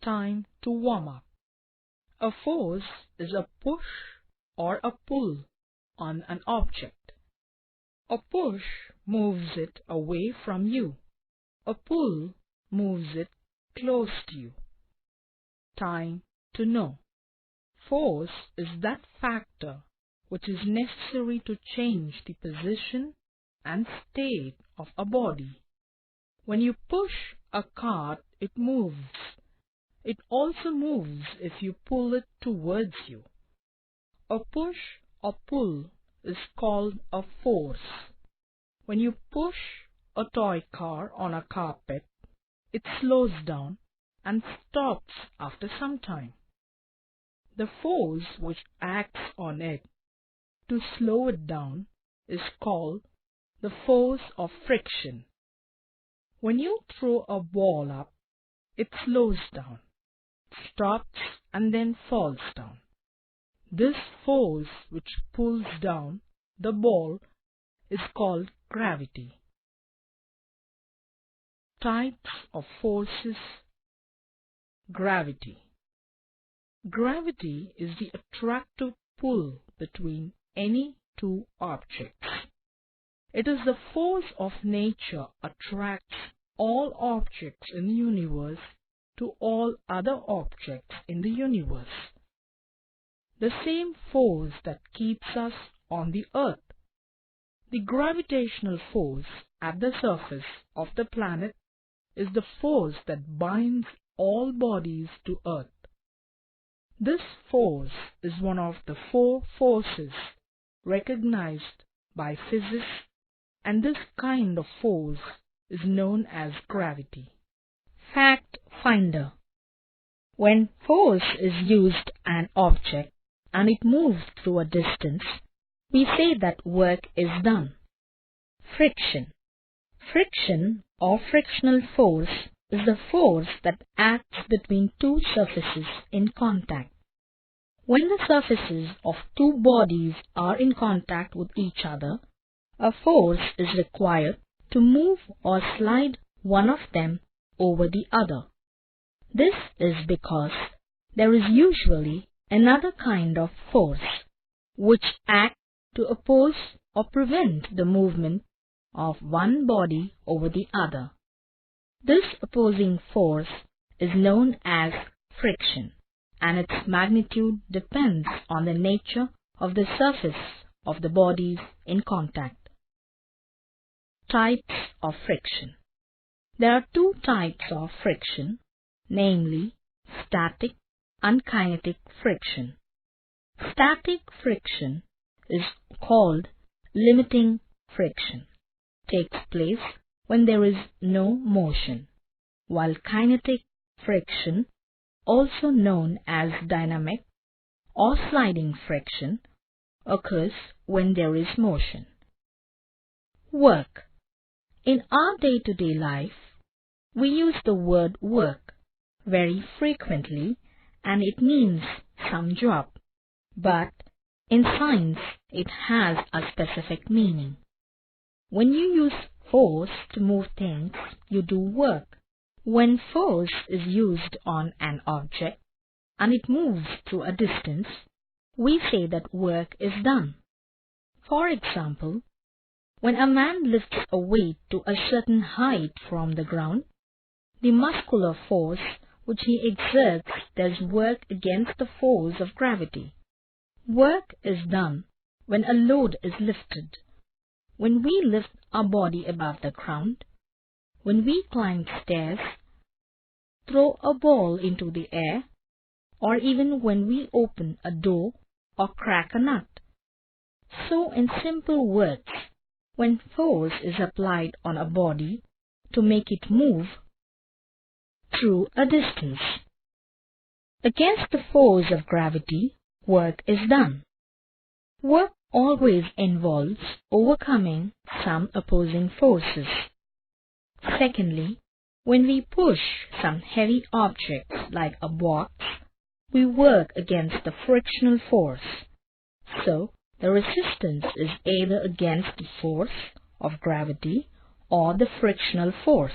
time to warm up. A force is a push or a pull on an object. A push moves it away from you. A pull moves it close to you. Time to know. Force is that factor which is necessary to change the position and state of a body. When you push a cart, it moves. It also moves if you pull it towards you. A push or pull is called a force. When you push a toy car on a carpet, it slows down and stops after some time. The force which acts on it to slow it down is called the force of friction. When you throw a ball up, it slows down, stops, and then falls down. This force which pulls down the ball is called gravity. Types of forces. Gravity. Gravity is the attractive pull between any two objects. It is the force of nature attracts all objects in the universe to all other objects in the universe. The same force that keeps us on the earth. The gravitational force at the surface of the planet is the force that binds all bodies to earth. This force is one of the four forces recognized by physics, and this kind of force is known as gravity. Fact finder. When force is used on an object and it moves through a distance, we say that work is done. Friction. Friction or frictional force is the force that acts between two surfaces in contact. When the surfaces of two bodies are in contact with each other, a force is required to move or slide one of them over the other. This is because there is usually another kind of force which acts to oppose or prevent the movement of one body over the other. This opposing force is known as friction, and its magnitude depends on the nature of the surface of the bodies in contact. Types of friction. There are two types of friction, namely static and kinetic friction. Static friction is called limiting friction, takes place when there is no motion, while kinetic friction, also known as dynamic or sliding friction, occurs when there is motion. Work. In our day-to-day life, we use the word work very frequently, and it means some job, but in science it has a specific meaning. When you use force to move things, you do work. When force is used on an object and it moves through a distance, we say that work is done. For example, when a man lifts a weight to a certain height from the ground, the muscular force which he exerts does work against the force of gravity. Work is done when a load is lifted, when we lift our body above the ground, when we climb stairs, throw a ball into the air, or even when we open a door or crack a nut. So in simple words, when force is applied on a body to make it move through a distance, against the force of gravity, work is done. Work always involves overcoming some opposing forces. Secondly, when we push some heavy objects like a box, we work against the frictional force. So, the resistance is either against the force of gravity or the frictional force.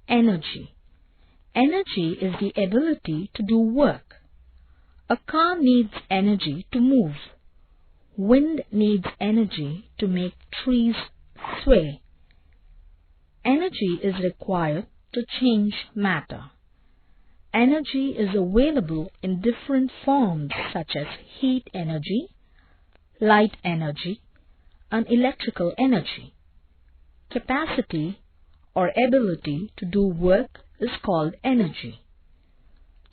Energy. Energy is the ability to do work. A car needs energy to move. Wind needs energy to make trees sway. Energy is required to change matter. Energy is available in different forms such as heat energy, light energy, and electrical energy. Capacity or ability to do work is called energy.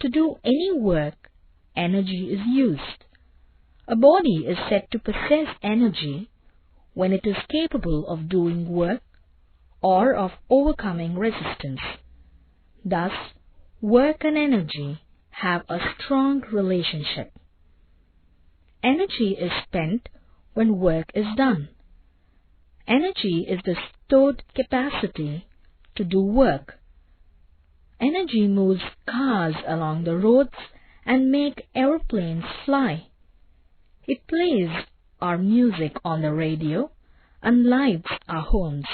To do any work, energy is used. A body is said to possess energy when it is capable of doing work or of overcoming resistance. Thus, work and energy have a strong relationship. Energy is spent when work is done. Energy is the stored capacity to do work. Energy moves cars along the roads and makes aeroplanes fly. It plays our music on the radio and lights our homes.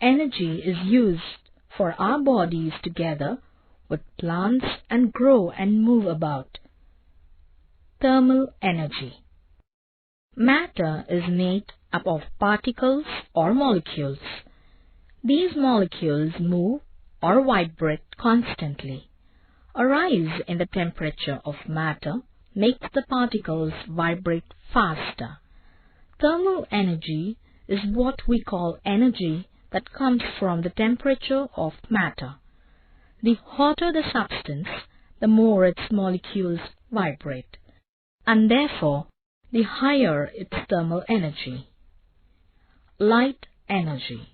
Energy is used for our bodies together with plants and grow and move about. Thermal energy. Matter is made up of particles or molecules. These molecules move or vibrate constantly. A rise in the temperature of matter makes the particles vibrate faster. Thermal energy is what we call energy that comes from the temperature of matter. The hotter the substance, the more its molecules vibrate, and therefore the higher its thermal energy. Light energy.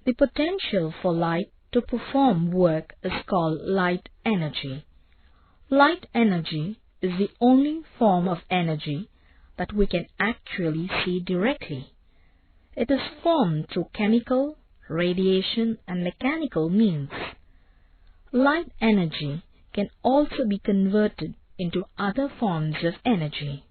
The potential for light to perform work is called light energy. Light energy is the only form of energy that we can actually see directly. It is formed through chemical, radiation, and mechanical means. Light energy can also be converted into other forms of energy.